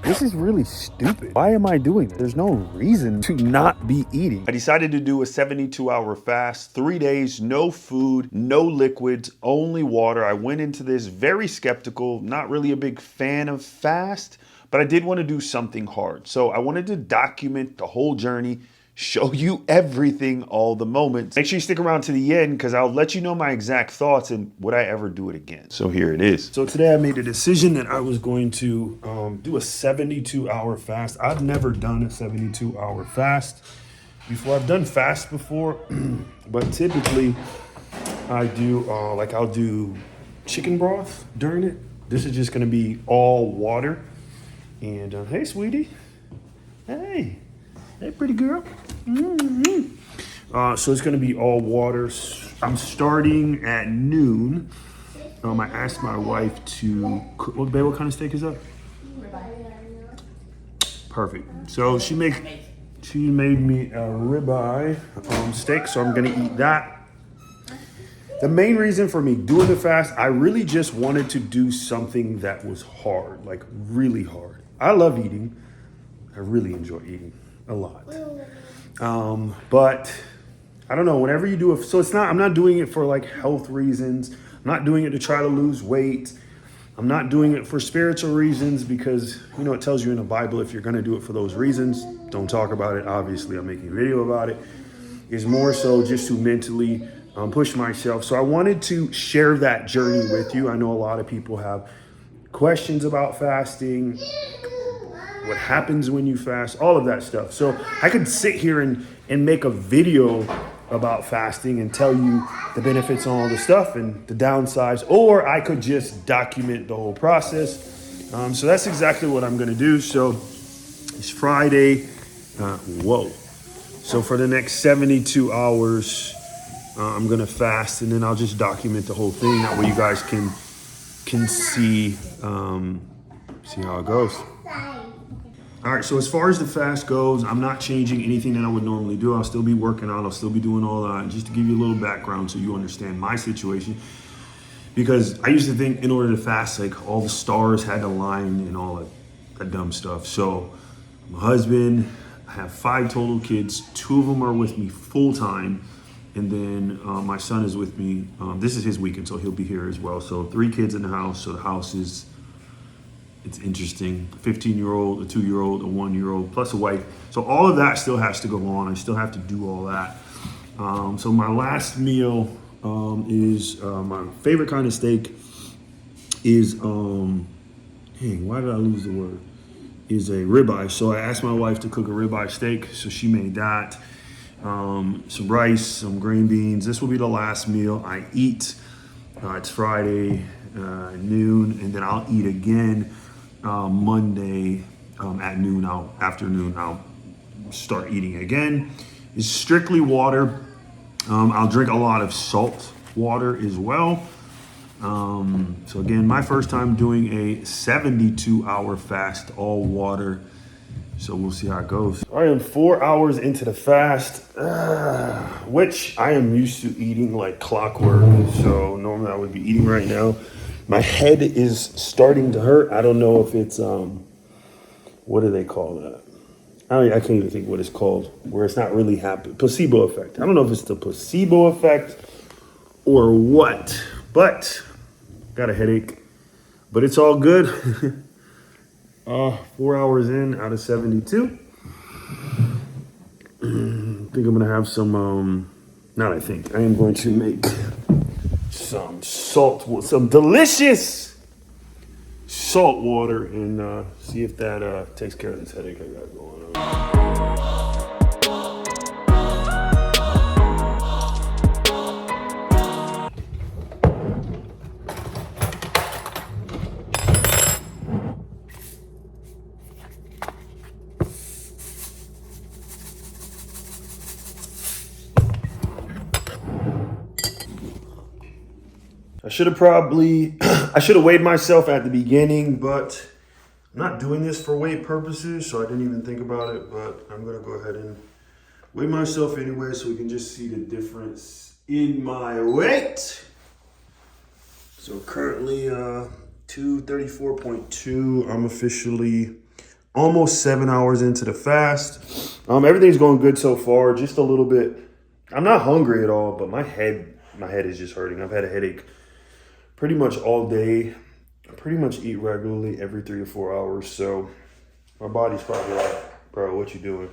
This is really stupid. Why am I doing this? There's no reason to not be eating. I decided to do a 72-hour fast, 3 days, no food, no liquids, only water. I went into this very skeptical, not really a big fan of fast, but I did want to do something hard. So I wanted to document the whole journey, show you everything, all the moments. Make sure you stick around to the end because I'll let you know my exact thoughts and would I ever do it again. So here it is. So today I made a decision that I was going to do a 72-hour fast. I've never done a 72-hour fast before. I've done fast before, but typically I do I'll do chicken broth during it. This is just gonna be all water. And hey, sweetie. Hey, pretty girl. So it's gonna be all water. I'm starting at noon. I asked my wife to cook. Babe, what kind of steak is that? Perfect. So she made me a ribeye steak, so I'm gonna eat that. The main reason for me doing the fast, I really just wanted to do something that was hard, like really hard. I love eating. I really enjoy eating a lot. But I don't know, whenever you do it, so I'm not doing it for like health reasons. I'm not doing it to try to lose weight. I'm not doing it for spiritual reasons because, it tells you in the Bible, if you're going to do it for those reasons, don't talk about it. Obviously, I'm making a video about it. It's more so just to mentally push myself. So I wanted to share that journey with you. I know a lot of people have questions about fasting, what happens when you fast, all of that stuff. So I could sit here and make a video about fasting and tell you the benefits and all the stuff and the downsides, or I could just document the whole process. So that's exactly what I'm gonna do. So it's Friday, So for the next 72 hours, I'm gonna fast and then I'll just document the whole thing. That way you guys can see how it goes. All right, so as far as the fast goes, I'm not changing anything that I would normally do. I'll still be working out. I'll still be doing all that. Just to give you a little background so you understand my situation. Because I used to think in order to fast, like all the stars had to align and all that dumb stuff. So my husband, I have 5 total kids. 2 of them are with me full time. And then my son is with me. This is his weekend, so he'll be here as well. So 3 kids in the house. So the house it's interesting. A 15-year-old, a 2-year-old, a 1-year-old, plus a wife. So all of that still has to go on. I still have to do all that. So my last meal is my favorite kind of steak is, why did I lose the word? Is a ribeye. So I asked my wife to cook a ribeye steak. So she made that. Some rice, some green beans. This will be the last meal I eat. It's Friday, noon, and then I'll eat again Monday at noon. Afternoon, I'll start eating again. It's strictly water. I'll drink a lot of salt water as well. So again, my first time doing a 72-hour fast, all water. So we'll see how it goes. I am 4 hours into the fast, which I am used to eating like clockwork. So normally I would be eating right now. My head is starting to hurt. I don't know if it's, what do they call that? I can't even think what it's called, where it's not really happening. Placebo effect. I don't know if it's the placebo effect or what, but got a headache, but it's all good. 4 hours in out of 72. I think I'm gonna have some, I am going to make some delicious salt water and see if that takes care of this headache I got going on. I should have weighed myself at the beginning, but I'm not doing this for weight purposes, so I didn't even think about it, but I'm gonna go ahead and weigh myself anyway so we can just see the difference in my weight. So currently 234.2. I'm officially almost 7 hours into the fast. Everything's going good so far. Just a little bit. I'm not hungry at all, but my head is just hurting. I've had a headache pretty much all day. I pretty much eat regularly every 3 to 4 hours. So my body's probably like, bro, what you doing?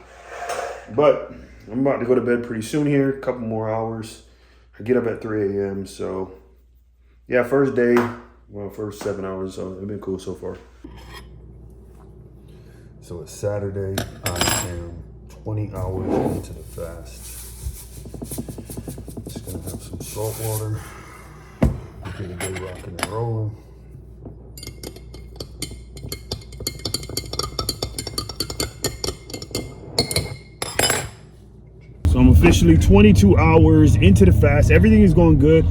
But I'm about to go to bed pretty soon here. A couple more hours. I get up at 3 a.m. So yeah, first 7 hours. So it's been cool so far. So it's Saturday. I am 20 hours into the fast. Just gonna have some salt water. Get a day rocking and rolling. So I'm officially 22 hours into the fast. Everything is going good.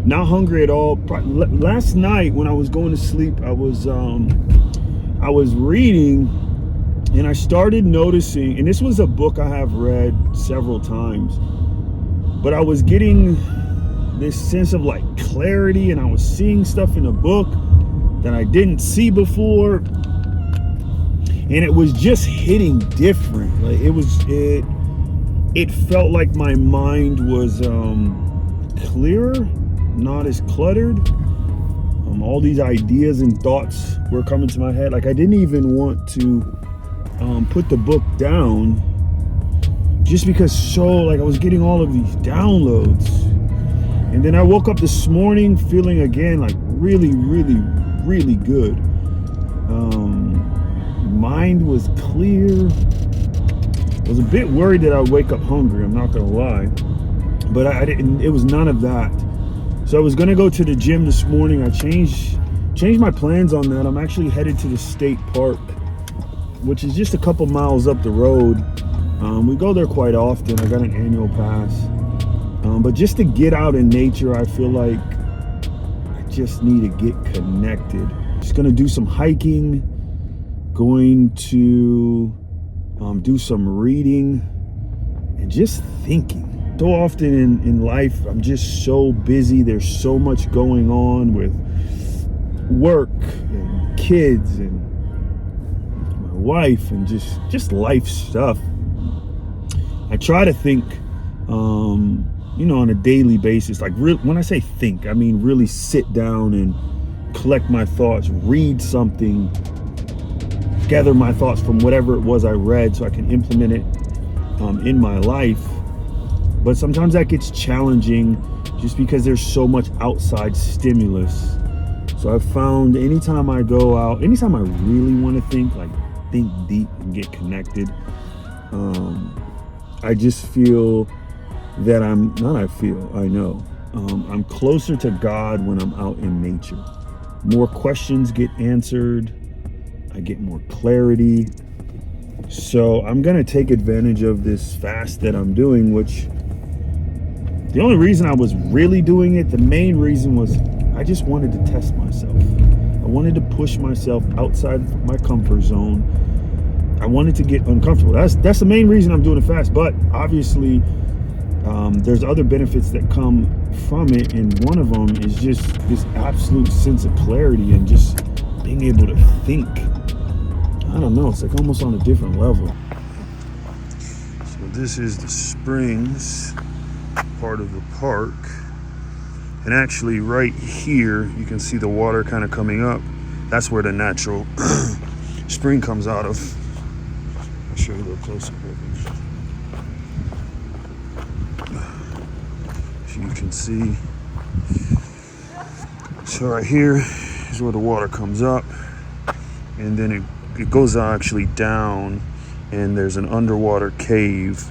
Not hungry at all. Last night when I was going to sleep, I was reading. And I started noticing, and this was a book I have read several times, but I was getting this sense of like clarity, and I was seeing stuff in the book that I didn't see before, and it was just hitting different. Like it felt like my mind was clearer, not as cluttered. All these ideas and thoughts were coming to my head. Like I didn't even want to put the book down, just because I was getting all of these downloads. And then I woke up this morning feeling again like really, really, really good. Mind was clear. I was a bit worried that I would wake up hungry, I'm not gonna lie, but I didn't. It was none of that. So I was gonna go to the gym this morning. I changed my plans on that. I'm actually headed to the state park, which is just a couple miles up the road. We go there quite often. I got an annual pass. But just to get out in nature, I feel like I just need to get connected. Just gonna do some hiking, going to do some reading, and just thinking. So often in life, I'm just so busy. There's so much going on with work and kids and wife and just life stuff. I try to think on a daily basis. Like when I say think, I mean really sit down and collect my thoughts, read something, gather my thoughts from whatever it was I read so I can implement it in my life. But sometimes that gets challenging just because there's so much outside stimulus. So I've found anytime I go out, anytime I really want to think deep and get connected, I just feel that I know I'm closer to God when I'm out in nature. More questions get answered. I get more clarity. So I'm gonna take advantage of this fast that I'm doing, which the only reason I was really doing it, the main reason was I just wanted to test myself. I wanted to push myself outside my comfort zone. I wanted to get uncomfortable. That's the main reason I'm doing a fast. But obviously, there's other benefits that come from it, and one of them is just this absolute sense of clarity and just being able to think. I don't know, it's like almost on a different level. So this is the springs part of the park, and actually right here you can see the water kind of coming up. That's where the natural spring comes out of. I'll show you a little closer. As you can see, so right here is where the water comes up, and then it goes actually down, and there's an underwater cave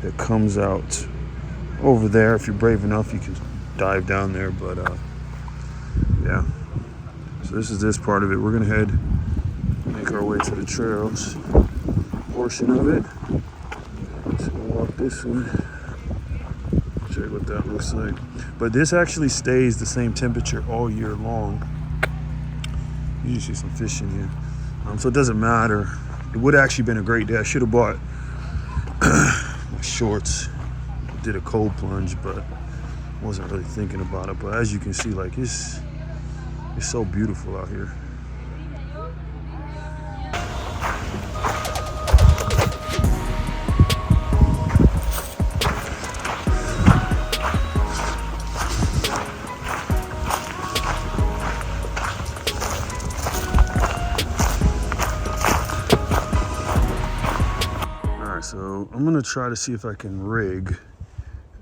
that comes out over there. If you're brave enough, you can dive down there, but yeah. So this is this part of it. We're gonna make our way to the trails portion of it. So we'll walk this way. Check what that looks like. But this actually stays the same temperature all year long. You usually see some fish in here. So it doesn't matter. It would have actually been a great day. I should have bought my shorts. Did a cold plunge, but wasn't really thinking about it. But as you can see, like it's so beautiful out here. So I'm gonna try to see if I can rig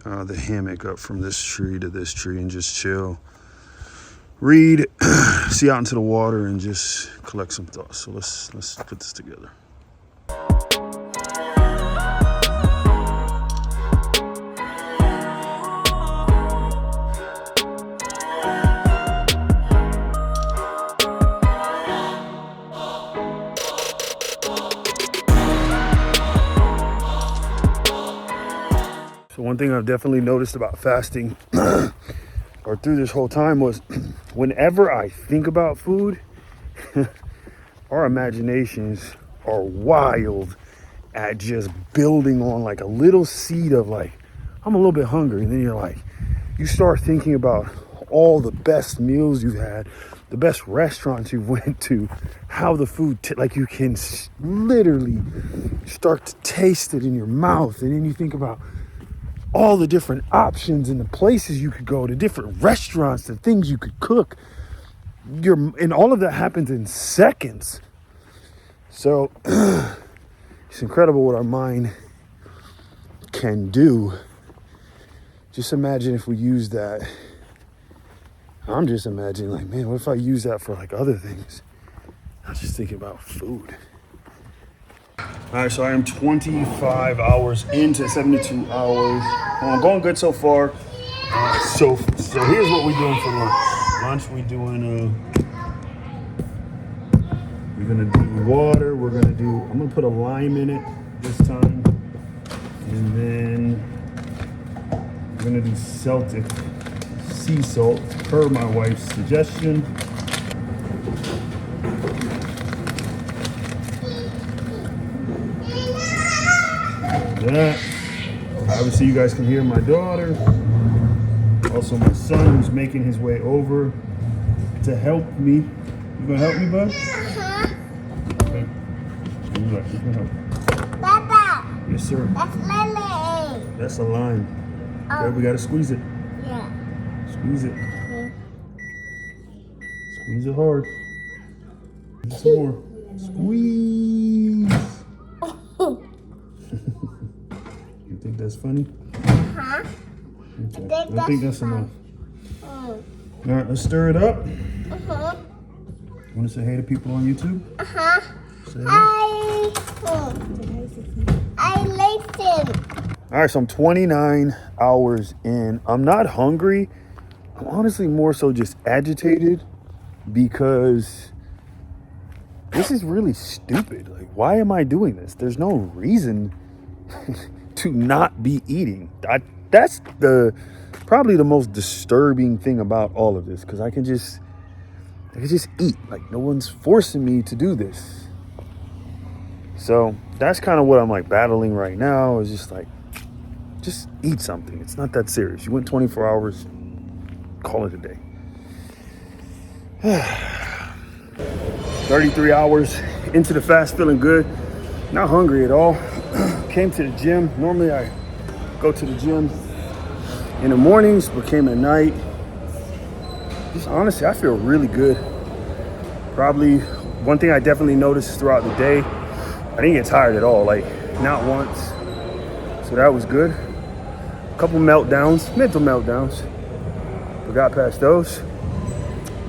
the hammock up from this tree to this tree and just chill, read, see out into the water, and just collect some thoughts. So let's put this together. So one thing I've definitely noticed about fasting or through this whole time was whenever I think about food, our imaginations are wild at just building on like a little seed of like, I'm a little bit hungry. And then you're like, you start thinking about all the best meals you've had, the best restaurants you've went to, how the food, like you can literally start to taste it in your mouth. And then you think about all the different options and the places you could go, the different restaurants, the things you could cook. And all of that happens in seconds. So it's incredible what our mind can do. Just imagine if we use that. I'm just imagining like, man, what if I use that for like other things? I was just thinking about food. All right, so I am 25 hours into 72 hours. I'm going good so far. So here's what we're doing for lunch. We're gonna do water. I'm gonna put a lime in it this time. And then we're gonna do Celtic sea salt per my wife's suggestion. That. Obviously you guys can hear my daughter. Also my son who's making his way over to help me. You gonna help me, bud? Okay. You can help. Papa. Yes, sir. That's lemon. That's a lime. Okay, we gotta squeeze it. Yeah. Squeeze it. Squeeze it hard. Some more. Squeeze. You think that's funny? Huh? Okay. I think that's enough. All right, let's stir it up. You want to say hey to people on YouTube? Say Hi. I listen. All right, so I'm 29 hours in. I'm not hungry. I'm honestly more so just agitated because this is really stupid. Like, why am I doing this? There's no reason to not be eating. That's probably the most disturbing thing about all of this, because I can just eat. Like, no one's forcing me to do this. So that's kind of what I'm like battling right now, is just like, just eat something. It's not that serious. You went 24 hours, call it a day. 33 hours into the fast, feeling good. Not hungry at all. Came to the gym. Normally I go to the gym in the mornings, but came at night. Just honestly, I feel really good. Probably one thing I definitely noticed throughout the day, I didn't get tired at all, like not once. So that was good. A couple meltdowns, mental meltdowns, but got past those.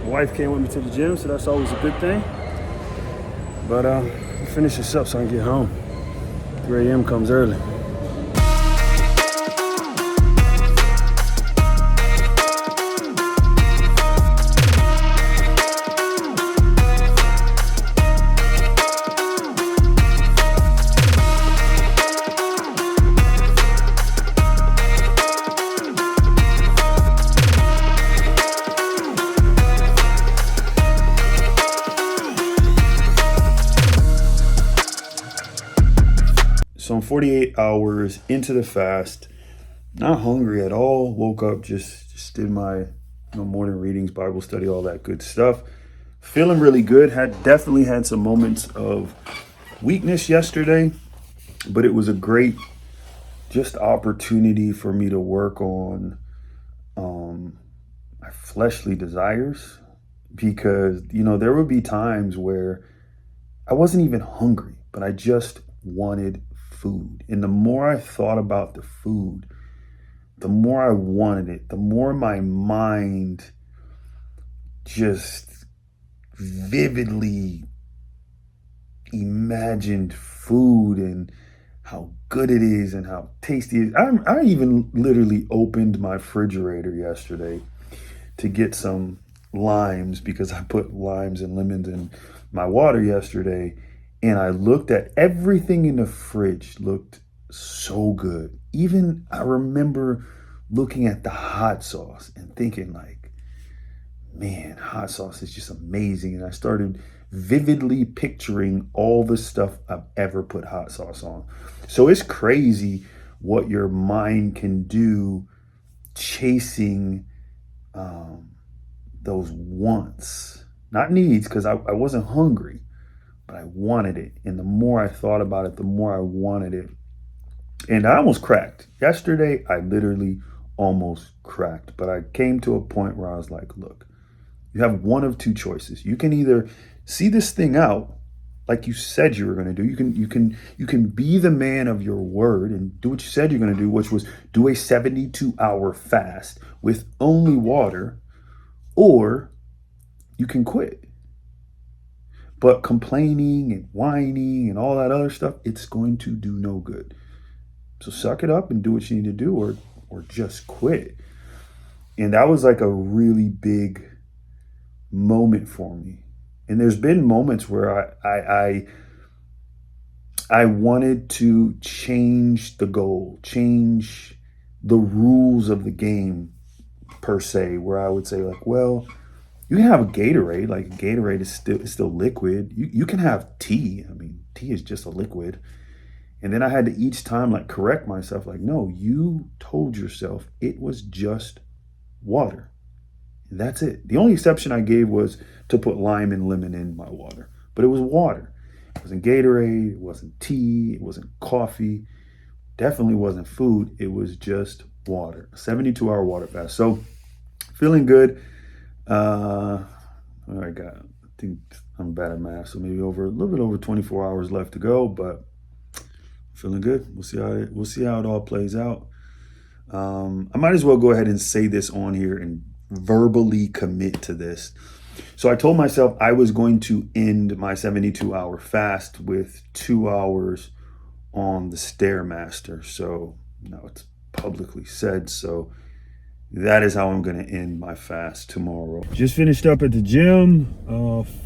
My wife came with me to the gym, so that's always a good thing. But I'll finish this up so I can get home. 3 a.m. comes early. So I'm 48 hours into the fast, not hungry at all. Woke up, just did my morning readings, Bible study, all that good stuff. Feeling really good. Definitely had some moments of weakness yesterday, but it was a great just opportunity for me to work on my fleshly desires, because there would be times where I wasn't even hungry, but I just wanted food. And the more I thought about the food, the more I wanted it, the more my mind just vividly imagined food and how good it is and how tasty it is. I even literally opened my refrigerator yesterday to get some limes because I put limes and lemons in my water yesterday. And I looked at everything in the fridge, looked so good. Even I remember looking at the hot sauce and thinking like, man, hot sauce is just amazing. And I started vividly picturing all the stuff I've ever put hot sauce on. So it's crazy what your mind can do chasing those wants, not needs, because I wasn't hungry, but I wanted it. And the more I thought about it, the more I wanted it. And I almost cracked. Yesterday, I literally almost cracked. But I came to a point where I was like, look, you have one of two choices. You can either see this thing out like you said you were going to do. You can be the man of your word and do what you said you're going to do, which was do a 72-hour fast with only water, or you can quit. But complaining and whining and all that other stuff, it's going to do no good. So suck it up and do what you need to do, or just quit. And that was like a really big moment for me. And there's been moments where I wanted to change the goal, change the rules of the game per se, where I would say like, well, you can have a Gatorade. Like Gatorade is still liquid. You can have tea. I mean, tea is just a liquid. And then I had to each time like correct myself. Like, no, you told yourself it was just water. And that's it. The only exception I gave was to put lime and lemon in my water. But it was water. It wasn't Gatorade. It wasn't tea. It wasn't coffee. Definitely wasn't food. It was just water. A 72-hour water fast. So feeling good. I think I'm bad at math, so maybe a little bit over 24 hours left to go, but feeling good. We'll see how it all plays out. I might as well go ahead and say this on here and verbally commit to this. So I told myself I was going to end my 72-hour fast with 2 hours on the Stairmaster. So now it's publicly said. So that is how I'm going to end my fast tomorrow. Just finished up at the gym.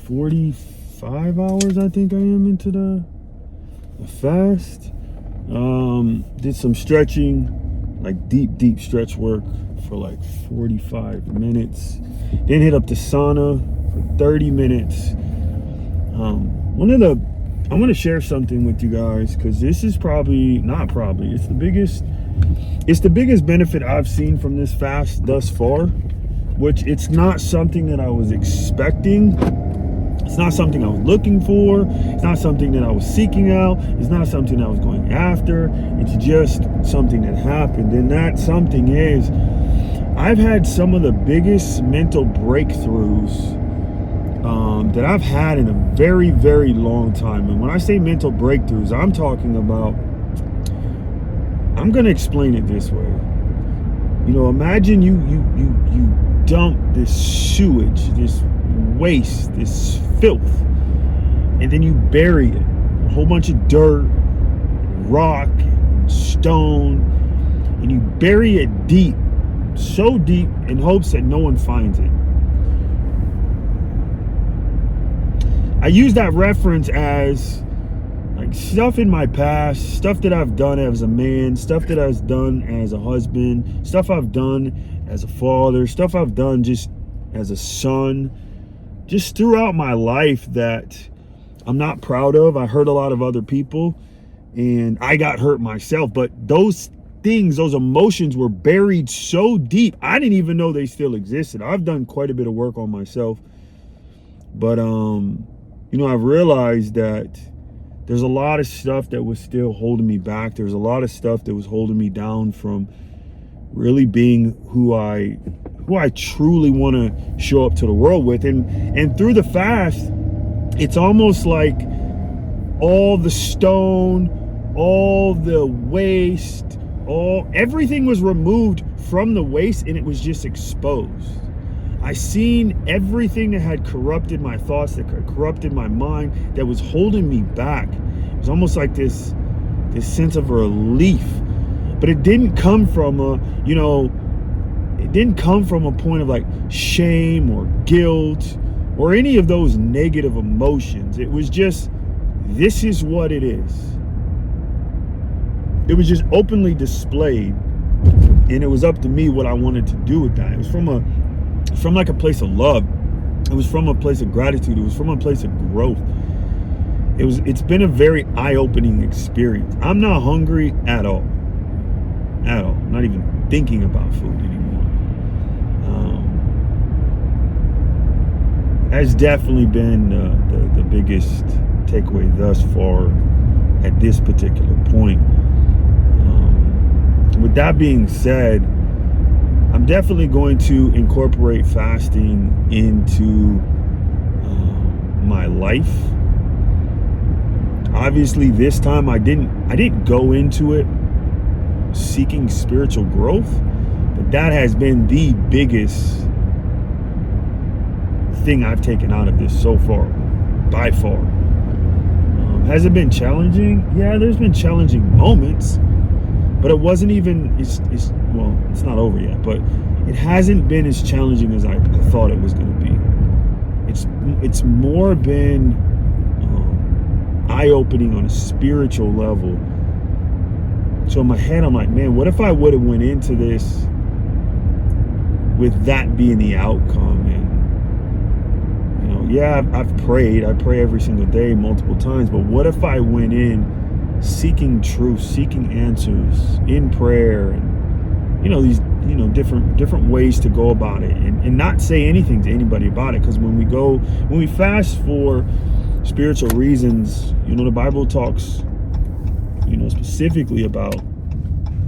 45 hours, I think I am into the fast. Did some stretching, like deep stretch work for like 45 minutes. Then hit up the sauna for 30 minutes. I want to share something with you guys, because this is it's the biggest benefit I've seen from this fast thus far, which it's not something that I was expecting. It's not something I was looking for. It's not something that I was seeking out. It's not something I was going after. It's just something that happened. And that something is, I've had some of the biggest mental breakthroughs that I've had in a very, very long time. And when I say mental breakthroughs, I'm talking about, I'm going to explain it this way. You know, imagine you dump this sewage, this waste, this filth, and then you bury it. A whole bunch of dirt, rock, stone, and you bury it deep, so deep in hopes that no one finds it. I use that reference as like stuff in my past, stuff that I've done as a man, stuff that I've done as a husband, stuff I've done as a father, stuff I've done just as a son, just throughout my life that I'm not proud of. I hurt a lot of other people and I got hurt myself, but those things, those emotions were buried so deep, I didn't even know they still existed. I've done quite a bit of work on myself, but you know, I've realized that there's a lot of stuff that was still holding me back. There's a lot of stuff that was holding me down from really being who I truly want to show up to the world with. And through the fast, it's almost like all the stone, all the waste, everything was removed from the waste, and it was just exposed. I seen everything that had corrupted my thoughts, that corrupted my mind, that was holding me back. It was almost like this sense of relief. But it didn't come from it didn't come from a point of like shame or guilt or any of those negative emotions. It was just, this is what it is. It was just openly displayed, and it was up to me what I wanted to do with that. It was from like a place of love. It was from a place of gratitude. It was from a place of growth. It's been a very eye-opening experience. I'm not hungry at all. At all. I'm not even thinking about food anymore. Has definitely been the biggest takeaway thus far at this particular point. With that being said, I'm definitely going to incorporate fasting into my life. Obviously, this time I didn't go into it seeking spiritual growth, but that has been the biggest thing I've taken out of this so far, by far. Has it been challenging? Yeah, there's been challenging moments, but it wasn't even, it's not over yet, but it hasn't been as challenging as I thought it was going to be. It's more been eye-opening on a spiritual level. So in my head, I'm like, man, what if I would have went into this with that being the outcome? And yeah, I've prayed. I pray every single day, multiple times. But what if I went in seeking truth, seeking answers in prayer, and these different ways to go about it, and not say anything to anybody about it? Because when we fast for spiritual reasons, the Bible talks specifically about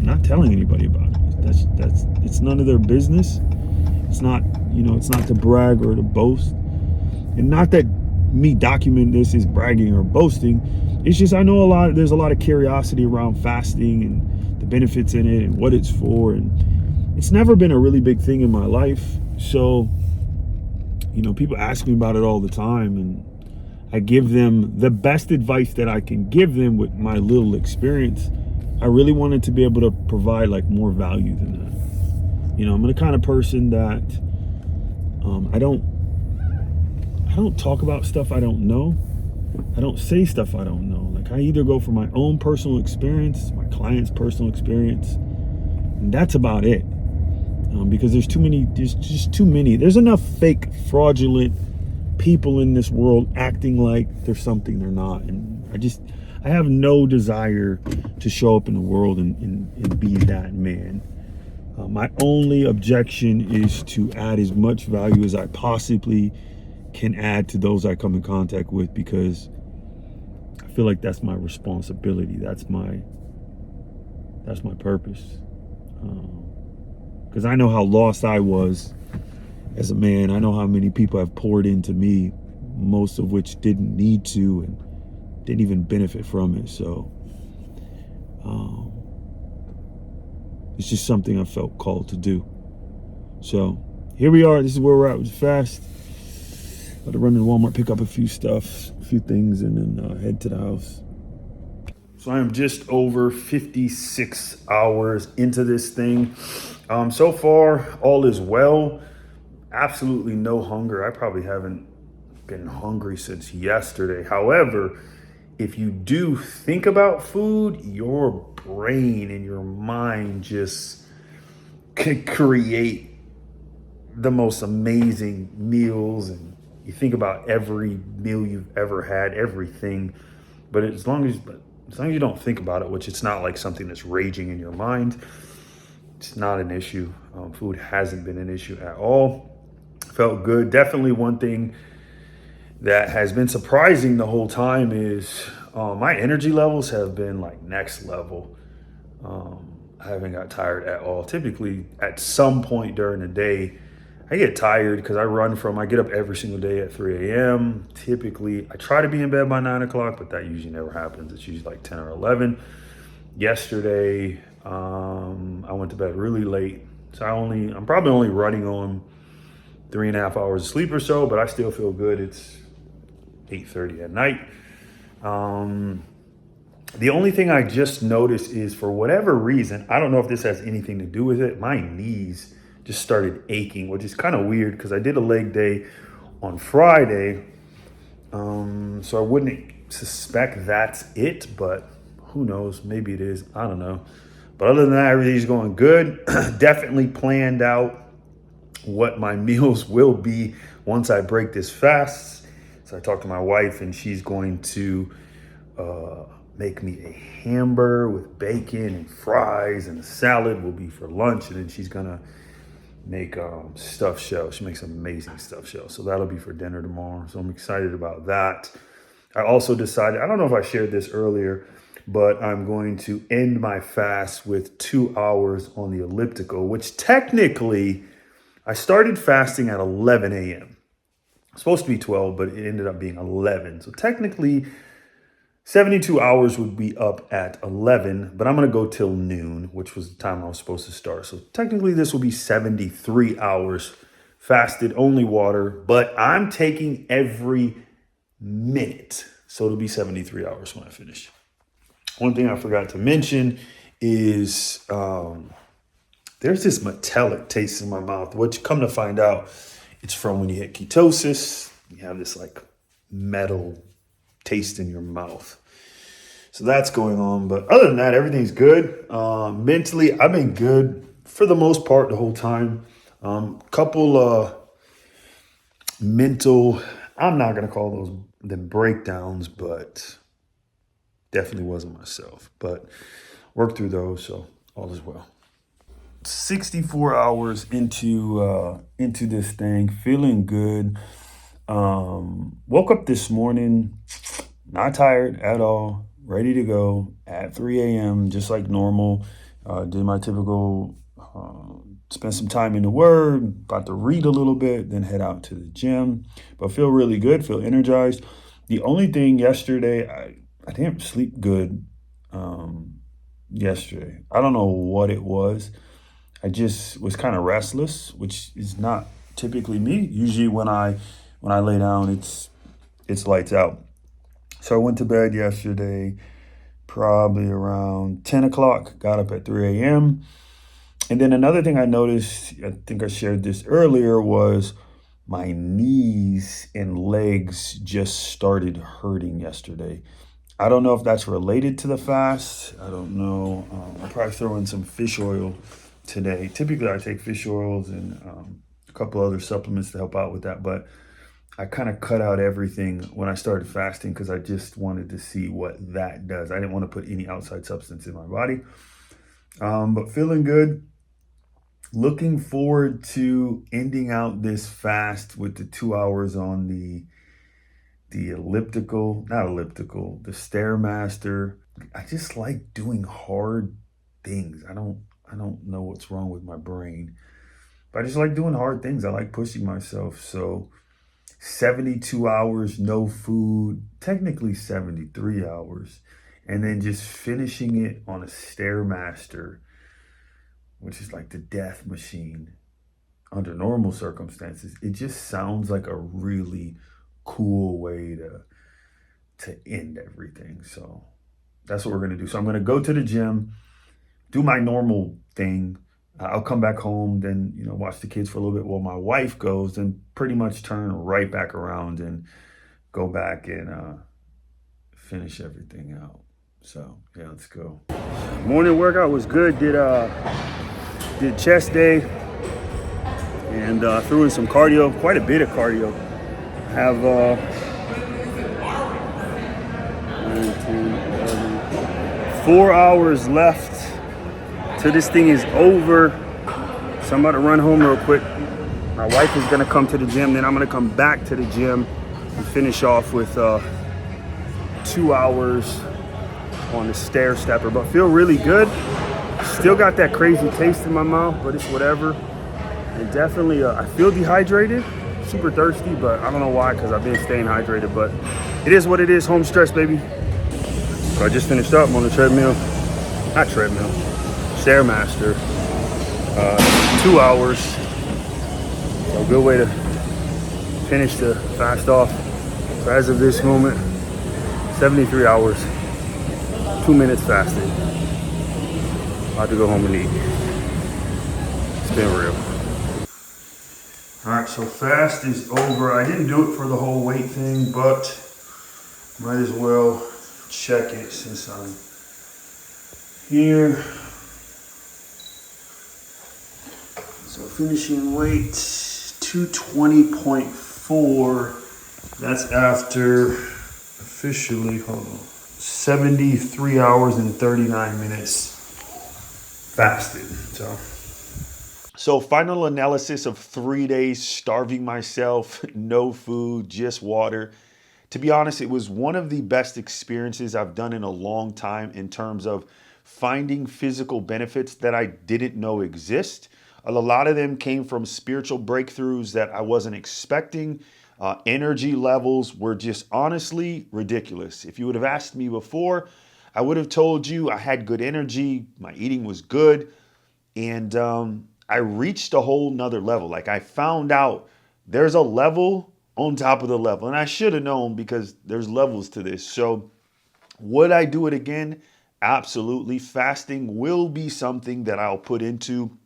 not telling anybody about it. That's it's none of their business. It's not to brag or to boast. And not that me documenting this is bragging or boasting. It's just I know there's a lot of curiosity around fasting and the benefits in it and what it's for, and it's never been a really big thing in my life. So, people ask me about it all the time, and I give them the best advice that I can give them with my little experience. I really wanted to be able to provide like more value than that. I'm the kind of person that I don't talk about stuff I don't know. I don't say stuff I don't know. Like I either go for my own personal experience, my client's personal experience, and that's about it. Because there's just too many. There's enough fake, fraudulent people in this world acting like they're something they're not. And I have no desire to show up in the world and be that man. My only objection is to add as much value as I possibly can add to those I come in contact with, because I feel like that's my responsibility. That's my purpose. Because I know how lost I was as a man. I know how many people have poured into me, most of which didn't need to and didn't even benefit from it. So it's just something I felt called to do. So here we are. This is where we're at with fast. Got to run to Walmart, pick up a few things, and then head to the house. So I am just over 56 hours into this thing. So far, all is well. Absolutely no hunger. I probably haven't been hungry since yesterday. However, if you do think about food, your brain and your mind just can create the most amazing meals, and you think about every meal you've ever had, everything. But as long as you don't think about it, which it's not like something that's raging in your mind, it's not an issue. Food hasn't been an issue at all. Felt good. Definitely one thing that has been surprising the whole time is my energy levels have been like next level. I haven't got tired at all. Typically at some point during the day, I get tired because I get up every single day at 3 a.m. Typically, I try to be in bed by 9 o'clock, but that usually never happens. It's usually like 10 or 11. Yesterday, I went to bed really late. So I'm probably only running on 3.5 hours of sleep or so, but I still feel good. It's 8:30 at night. The only thing I just noticed is, for whatever reason, I don't know if this has anything to do with it, my knees just started aching, which is kind of weird because I did a leg day on Friday. So I wouldn't suspect that's it, but who knows? Maybe it is. I don't know. But other than that, everything's going good. Definitely planned out what my meals will be once I break this fast. So I talked to my wife, and she's going to make me a hamburger with bacon and fries, and a salad will be for lunch. And then she's gonna make stuffed shell. She makes amazing stuffed shell. So that'll be for dinner tomorrow. So I'm excited about that. I also decided, I don't know if I shared this earlier, but I'm going to end my fast with 2 hours on the elliptical, which technically I started fasting at 11 a.m. It's supposed to be 12, but it ended up being 11. So technically 72 hours would be up at 11, but I'm going to go till noon, which was the time I was supposed to start. So technically this will be 73 hours fasted, only water, but I'm taking every minute. So it'll be 73 hours when I finish. One thing I forgot to mention is there's this metallic taste in my mouth, which, come to find out, it's from when you hit ketosis. You have this like metal taste in your mouth. So that's going on. But other than that, everything's good. Mentally, I've been good for the most part the whole time. Couple mental, I'm not going to call them breakdowns, but definitely wasn't myself. But worked through those, so all is well. 64 hours into this thing, feeling good. Woke up this morning, not tired at all, ready to go at 3 a.m. just like normal. Did my typical, spend some time in the Word, about to read a little bit, then head out to the gym. But feel really good, feel energized. The only thing yesterday, I didn't sleep good yesterday. I don't know what it was. I just was kind of restless, which is not typically me. Usually when I lay down, it's lights out. So I went to bed yesterday, probably around 10 o'clock, got up at 3 a.m. And then another thing I noticed, I think I shared this earlier, was my knees and legs just started hurting yesterday. I don't know if that's related to the fast. I don't know. I'll probably throw in some fish oil today. Typically I take fish oils and a couple other supplements to help out with that, but I kind of cut out everything when I started fasting because I just wanted to see what that does. I didn't want to put any outside substance in my body. But feeling good. Looking forward to ending out this fast with the 2 hours on the the Stairmaster. I just like doing hard things. I don't know what's wrong with my brain, but I just like doing hard things. I like pushing myself. So 72 hours, no food, technically 73 hours, and then just finishing it on a Stairmaster, which is like the death machine under normal circumstances. It just sounds like a really cool way to end everything. So that's what we're going to do. So I'm going to go to the gym, do my normal thing. I'll come back home, then, watch the kids for a little bit while my wife goes, and pretty much turn right back around and go back and finish everything out. So yeah, let's go. Morning workout was good. Did chest day and threw in some cardio, quite a bit of cardio. Have 4 hours left till this thing is over. So I'm about to run home real quick. My wife is gonna come to the gym, then I'm gonna come back to the gym and finish off with 2 hours on the stair stepper. But feel really good. Still got that crazy taste in my mouth, but it's whatever. And definitely, I feel dehydrated, super thirsty, but I don't know why, because I've been staying hydrated. But it is what it is, home stretch, baby. So I just finished up. I'm on the treadmill, not treadmill, Stairmaster. 2 hours. So a good way to finish the fast off. So as of this moment, 73 hours, 2 minutes fasted. About to go home and eat. It's been real. All right, so fast is over. I didn't do it for the whole weight thing, but might as well check it since I'm here. So finishing weight 220.4. That's after officially, hold on, 73 hours and 39 minutes fasted. So final analysis of 3 days starving myself, no food, just water. To be honest, it was one of the best experiences I've done in a long time in terms of finding physical benefits that I didn't know exist. A lot of them came from spiritual breakthroughs that I wasn't expecting. Energy levels were just honestly ridiculous. If you would have asked me before, I would have told you I had good energy, my eating was good, and I reached a whole nother level. Like I found out there's a level on top of the level, and I should have known because there's levels to this. So would I do it again? Absolutely. Fasting will be something that I'll put into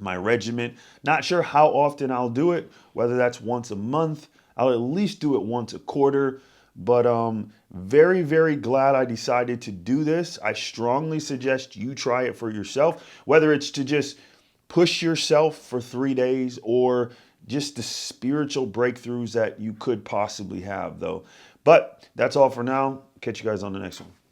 my regimen. Not sure how often I'll do it, whether that's once a month. I'll at least do it once a quarter. But very, very glad I decided to do this. I strongly suggest you try it for yourself, whether it's to just push yourself for 3 days or just the spiritual breakthroughs that you could possibly have, though. But that's all for now. Catch you guys on the next one.